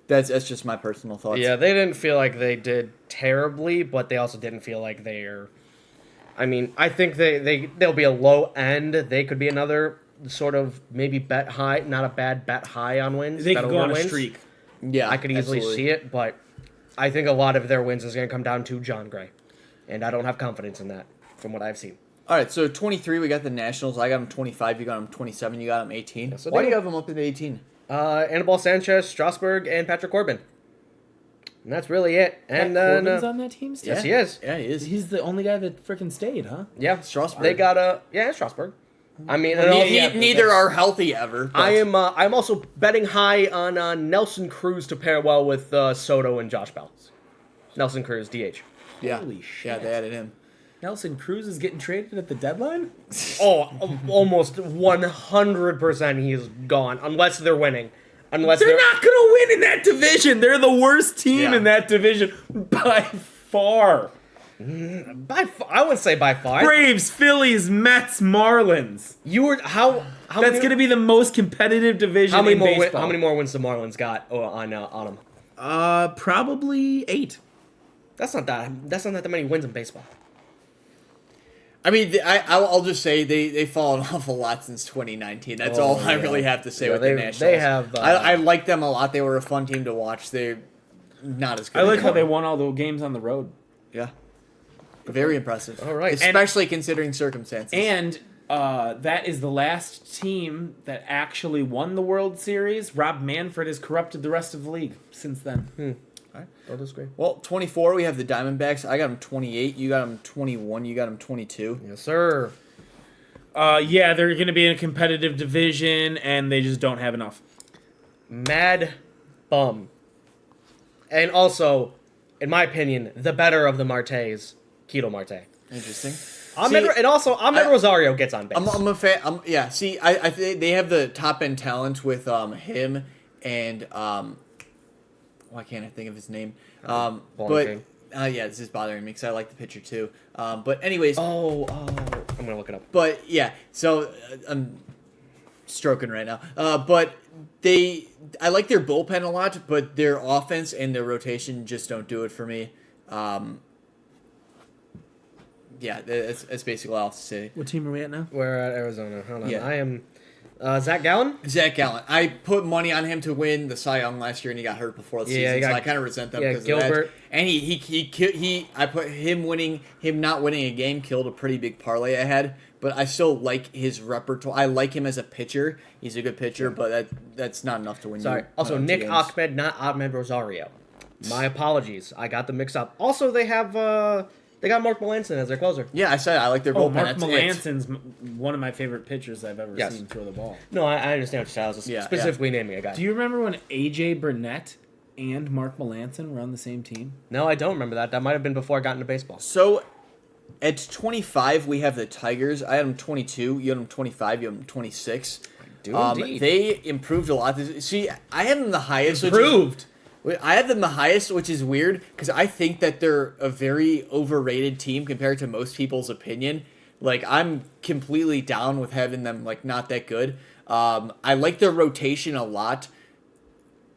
that's just my personal thoughts. Yeah, they didn't feel like they did terribly, but they also didn't feel like they're. I mean, I think they'll be a low end. They could be another sort of maybe bet high, not a bad bet high on wins. They bet could go on a wins. streak. Yeah, I could easily see it, but I think a lot of their wins is going to come down to John Gray, and I don't have confidence in that from what I've seen. All right, so 23, we got the Nationals. I got them 25. You got them 27. You got them 18. Yes, I Why do. do you have them up at 18? Anibal Sanchez, Strasburg, and Patrick Corbin. And that's really it. And Corbin's on that team still? yes, he is. Yeah, he is. He's the only guy that freaking stayed, huh? Yeah, Strasburg. They got Strasburg. I mean, and Neither are healthy ever. But I'm also betting high on Nelson Cruz to pair well with Soto and Josh Bell. Nelson Cruz, DH. yeah, Holy shit. yeah, they added him. Nelson Cruz is getting traded at the deadline? Oh, almost 100% he's gone unless they're winning. Unless They're not going to win in that division. They're the worst team Yeah. in that division by far. I wouldn't say by far. Braves, Phillies, Mets, Marlins. You were how That's many, going to be the most competitive division how many in more baseball. how many more wins the Marlins got on them? Probably 8. That's not that many wins in baseball. I mean, I'll just say they've fallen off a lot since 2019. That's all I really have to say Yeah, with they- the Nationals. they have, I like them a lot. They were a fun team to watch. They're not as good. I like how anymore. they won all the games on the road. Yeah. Very impressive. All right. Especially considering circumstances. And that is the last team that actually won the World Series. Rob Manfred has corrupted the rest of the league since then. Don't disagree. Well, 24, we have the Diamondbacks. I got them 28. You got them 21. You got them 22. Yes, sir. Yeah, they're going to be in a competitive division, and they just don't have enough. Mad bum. And also, in my opinion, the better of the Martes, Keto Marte. Interesting. Ahmed Rosario gets on base. I'm a fan. Yeah, see, I think they have the top end talent with him and why can't I think of his name? But Blanking. yeah, this is bothering me because I like the pitcher too. But anyways, I'm gonna look it up. but yeah, so I'm stroking right now. But I like their bullpen a lot, but their offense and their rotation just don't do it for me. Yeah, that's basically all I have to say. What team are we at now? We're at Arizona. Hold on. Yeah. I am Zach Gallen. Zach Gallen. I put money on him to win the Cy Young last year, and he got hurt before the Yeah, season. he So got- I kind of resent them yeah, because of Gilbert. that. And I put him not winning a game killed a pretty big parlay I had. But I still like his repertoire. I like him as a pitcher. He's a good pitcher, but that's not enough to win. Sorry. you Also, 2 Nick games. Ahmed, not Ahmed Rosario. My apologies. I got them mixed up. Also, they have they got Mark Melanson as their closer. Yeah, I said I like their Oh, bullpen. Mark That's it. Melanson's one of my favorite pitchers I've ever Yes. seen throw the ball. No, I understand what you're saying. I was just Yeah, specifically naming a guy. Do you remember when A.J. Burnett and Mark Melanson were on the same team? No, I don't remember that. That might have been before I got into baseball. So at 25, we have the Tigers. I had them 22. You had them 25. You had them 26. do indeed. They improved a lot. See, I had them the highest. Improved. I had them the highest, which is weird because I think that they're a very overrated team compared to most people's opinion. Like, I'm completely down with having them, like, not that good. I like their rotation a lot.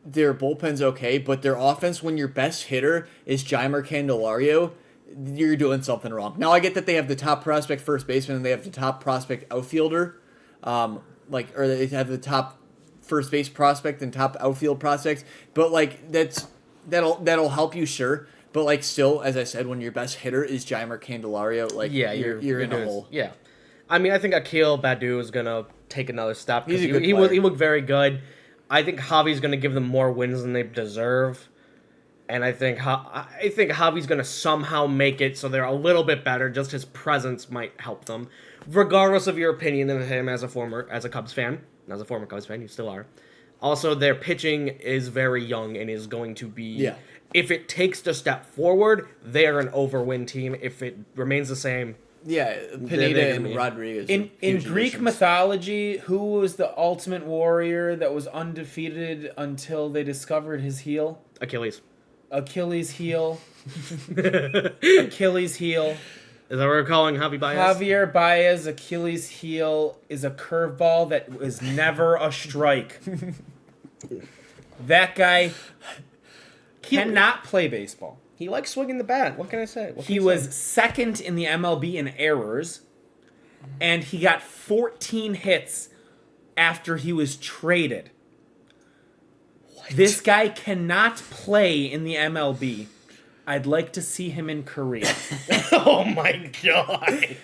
Their bullpen's okay, but their offense, when your best hitter is Jeimer Candelario, you're doing something wrong. Now, I get that they have the top prospect first baseman and they have the top prospect outfielder, or they have the top first base prospect and top outfield prospects, but like that'll help you, sure. But like still, as I said, when your best hitter is Jeimer Candelario, like Yeah, you're in a doing- hole. Yeah, I mean, I think Akil Badu is gonna take another step. 'Cause He's a good he player. looked very good. I think Javi's gonna give them more wins than they deserve, and I think Javi's gonna somehow make it so they're a little bit better. Just his presence might help them, regardless of your opinion of him as a former Cubs fan. As a former Cubs fan, you still are. Also, their pitching is very young and is going to be. Yeah. If it takes a step forward, they are an overwin team. If it remains the same, Yeah, Pineda and Rodriguez. In Greek mythology, who was the ultimate warrior that was undefeated until they discovered his heel? Achilles. Achilles' heel. Achilles' heel. Is that what we're calling Javi Baez? Javier Baez' Achilles' heel is a curveball that is never a strike. That guy cannot play baseball. He likes swinging the bat. What can I say? He was second in the MLB in errors, and he got 14 hits after he was traded. What? This guy cannot play in the MLB. I'd like to see him in Korea. Oh my god!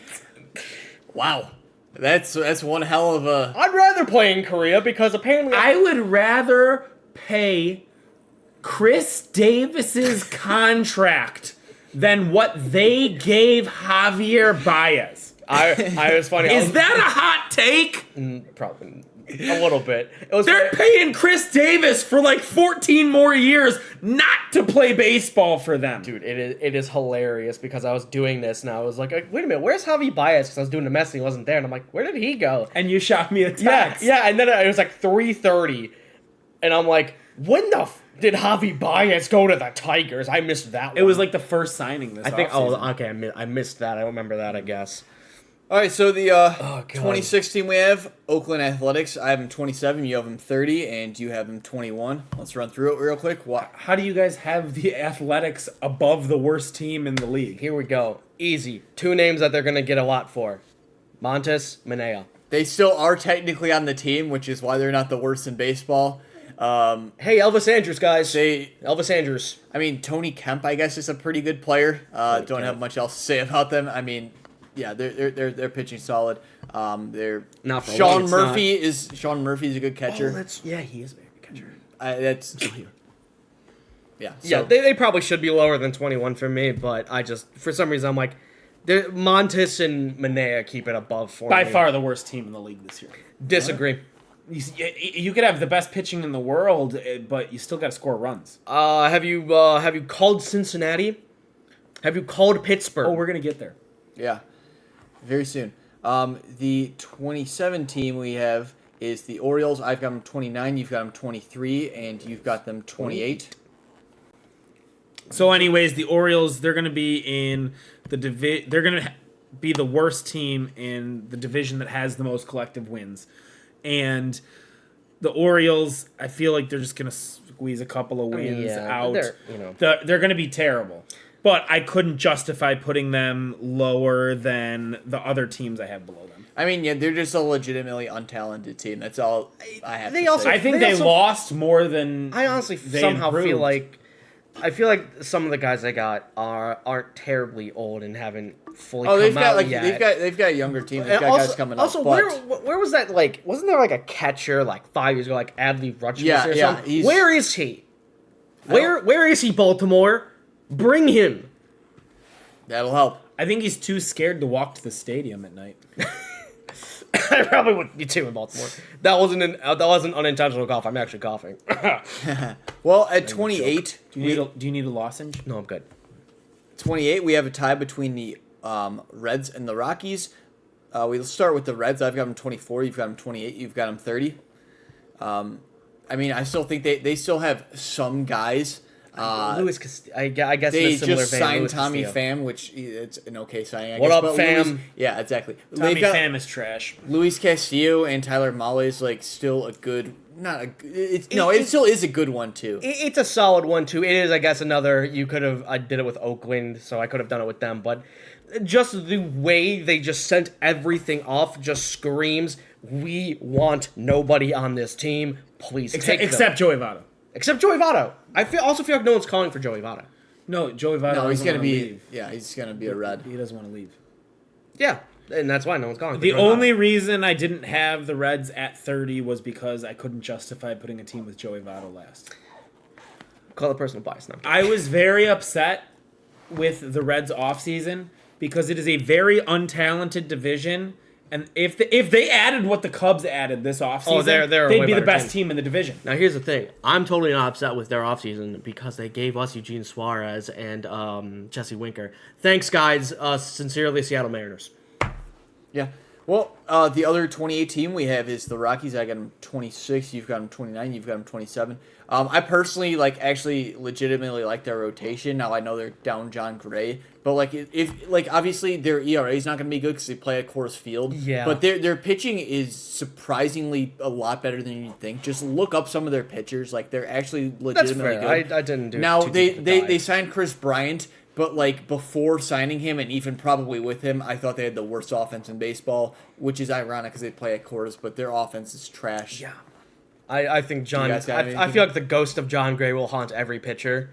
Wow, that's one hell of a. I'd rather play in Korea because apparently I would rather pay Chris Davis's contract than what they gave Javier Baez. I was funny. Is that a hot take? Probably a little bit. They're paying Chris Davis for like 14 more years not to play baseball for them. Dude, it is hilarious because I was doing this and I was like, wait a minute, where's Javi Baez? Because I was doing the mess and he wasn't there. And I'm like, where did he go? And you shot me a text. Yeah, and then it was like 3:30. And I'm like, when the did Javi Baez go to the Tigers? I missed that one. It was like the first signing this offseason. Oh, okay, I missed that. I remember that, I guess. All right, so the 2016 we have Oakland Athletics. I have him 27, you have him 30, and you have him 21. Let's run through it real quick. How do you guys have the Athletics above the worst team in the league? Here we go. Easy. Two names that they're going to get a lot for. Montes, Minea. They still are technically on the team, which is why they're not the worst in baseball. Hey, Elvis Andrus, guys. Elvis Andrus. I mean, Tony Kemp, I guess, is a pretty good player. Don't have much else to say about them. I mean, yeah, they're pitching solid. They're not for Sean Murphy's a good catcher. He is a very good catcher. Yeah. Yeah, they probably should be lower than 21 for me, but I just for some reason I'm like, Montes and Minea keep it above for me. By far the worst team in the league this year. Disagree. You could have the best pitching in the world, but you still got to score runs. Have you called Cincinnati? Have you called Pittsburgh? Oh, we're gonna get there. Yeah, very soon. The 27 team we have is the Orioles. I've got them 29. You've got them 23, and you've got them 28. So, anyways, the Orioles, they're gonna be in the They're gonna be the worst team in the division that has the most collective wins. And the Orioles, I feel like they're just going to squeeze a couple of wins out. They're going to be terrible. But I couldn't justify putting them lower than the other teams I have below them. I mean, yeah, they're just a legitimately untalented team. That's all I have to say. I think they lost more than I honestly somehow feel like some of the guys they got aren't terribly old and haven't fully come out yet. They've got a younger team. They've got guys coming up. Also, where was that? Like, wasn't there like a catcher like 5 years ago, like Adley Rutschman or something? Where is he? Where is he? Baltimore, bring him. That'll help. I think he's too scared to walk to the stadium at night. I probably would be too in Baltimore. That wasn't unintentional cough. I'm actually coughing. Well, at 28, do you need a lozenge? No, I'm good. 28, we have a tie between the Reds and the Rockies. We'll start with the Reds. I've got them 24. You've got them 28. You've got them 30. I mean, I still think they still have some guys. Luis Castillo. I guess they in a similar just vein, signed Luis Tommy Castillo. Pham, which it's an okay signing. I What guess, up, Pham? Yeah, exactly. Tommy Pham is trash. Luis Castillo and Tyler Mahle is like still a good. It still is a good one too. It's a solid one too. It is, I guess, another. You could have. I did it with Oakland, so I could have done it with them. But just the way they just sent everything off just screams, we want nobody on this team. Please take them. Except Joey Votto. Except Joey Votto. I also feel like no one's calling for Joey Votto. No, Joey Votto. No, he's gonna be. Leave. Yeah, he's gonna be a Red. He doesn't want to leave. Yeah, and that's why no one's calling. The only reason I didn't have the Reds at 30 was because I couldn't justify putting a team with Joey Votto last. Call the personal bias now. I was very upset with the Reds offseason because it is a very untalented division, And if they added what the Cubs added this offseason, they're a they'd way be the better best team. team in the division. Now, here's the thing. I'm totally not upset with their offseason because they gave us Eugene Suarez and Jesse Winker. Thanks, guys. Sincerely, Seattle Mariners. Yeah. Well, the other 28 team we have is the Rockies. I got them 26. You've got them 29. You've got them 27. I personally actually legitimately like their rotation. Now I know they're down John Gray, but obviously their ERA is not going to be good because they play at Coors Field. Yeah. But their pitching is surprisingly a lot better than you'd think. Just look up some of their pitchers. They're actually legitimately good. I didn't do. Now too deep of a dive. they signed Chris Bryant. But before signing him, and even probably with him, I thought they had the worst offense in baseball, which is ironic because they play at Coors, but their offense is trash. Yeah, I think John. guys got I feel like the ghost of John Gray will haunt every pitcher,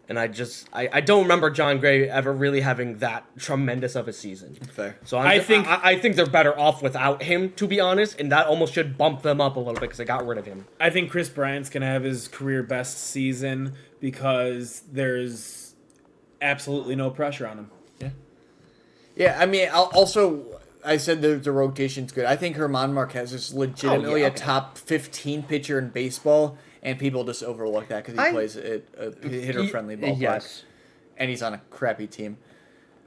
and I don't remember John Gray ever really having that tremendous of a season. Fair. So I think they're better off without him, to be honest, and that almost should bump them up a little bit because they got rid of him. I think Chris Bryant's going to have his career best season because there's absolutely no pressure on him. Yeah, I mean, I said the rotation's good. I think German Marquez is legitimately a top 15 pitcher in baseball, and people just overlook that because he plays a hitter-friendly ballpark. Yes. And he's on a crappy team.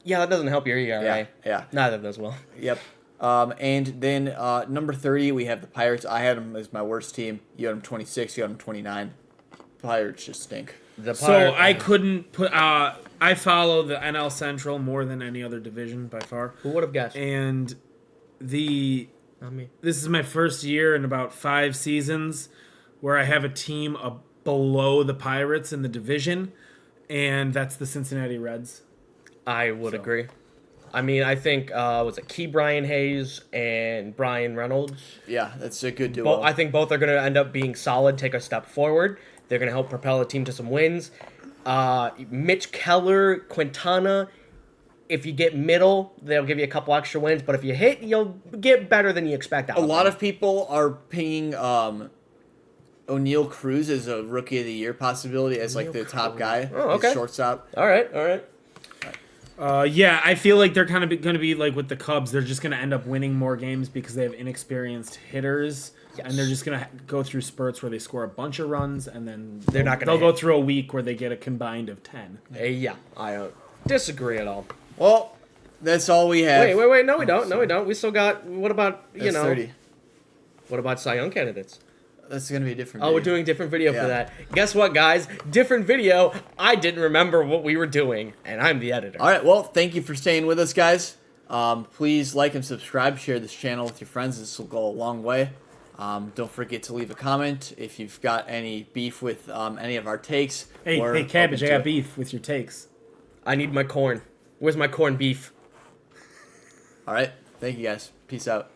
Yeah, that doesn't help your ERA. Yeah. Neither does well. Yep. And then number 30, we have the Pirates. I had them as my worst team. You had them 26. You had them 29. Pirates just stink. So I couldn't put. I follow the NL Central more than any other division by far. Who would have guessed? And this Not me. is my first year in about 5 seasons where I have a team below the Pirates in the division, and that's the Cincinnati Reds. I would agree. I mean, I think was it Key Brian Hayes and Brian Reynolds? Yeah, that's a good duo. I think both are going to end up being solid, take a step forward. They're going to help propel the team to some wins. Mitch Keller, Quintana, if you get middle, they'll give you a couple extra wins. But if you hit, you'll get better than you expect out A of lot them. of people are pinging O'Neal Cruz as a Rookie of the Year possibility as the top guy. Oh, okay. His shortstop. All right. Yeah, I feel like they're kind of going to be like with the Cubs. They're just going to end up winning more games because they have inexperienced hitters. Yes. And they're just going to go through spurts where they score a bunch of runs, and then they'll go through a week where they get a combined of 10. Yeah, I don't disagree at all. Well, that's all we have. Wait. No, we don't. We still got. What about That's 30. What about Cy Young candidates? That's going to be a different Oh, video. we're doing a different video Yeah. for that. Guess what, guys? Different video. I didn't remember what we were doing, and I'm the editor. All right, well, thank you for staying with us, guys. Please like and subscribe. Share this channel with your friends. This will go a long way. Don't forget to leave a comment if you've got any beef with any of our takes. Hey, Cabbage, I got beef with your takes. I need my corn. Where's my corned beef? All right, thank you, guys. Peace out.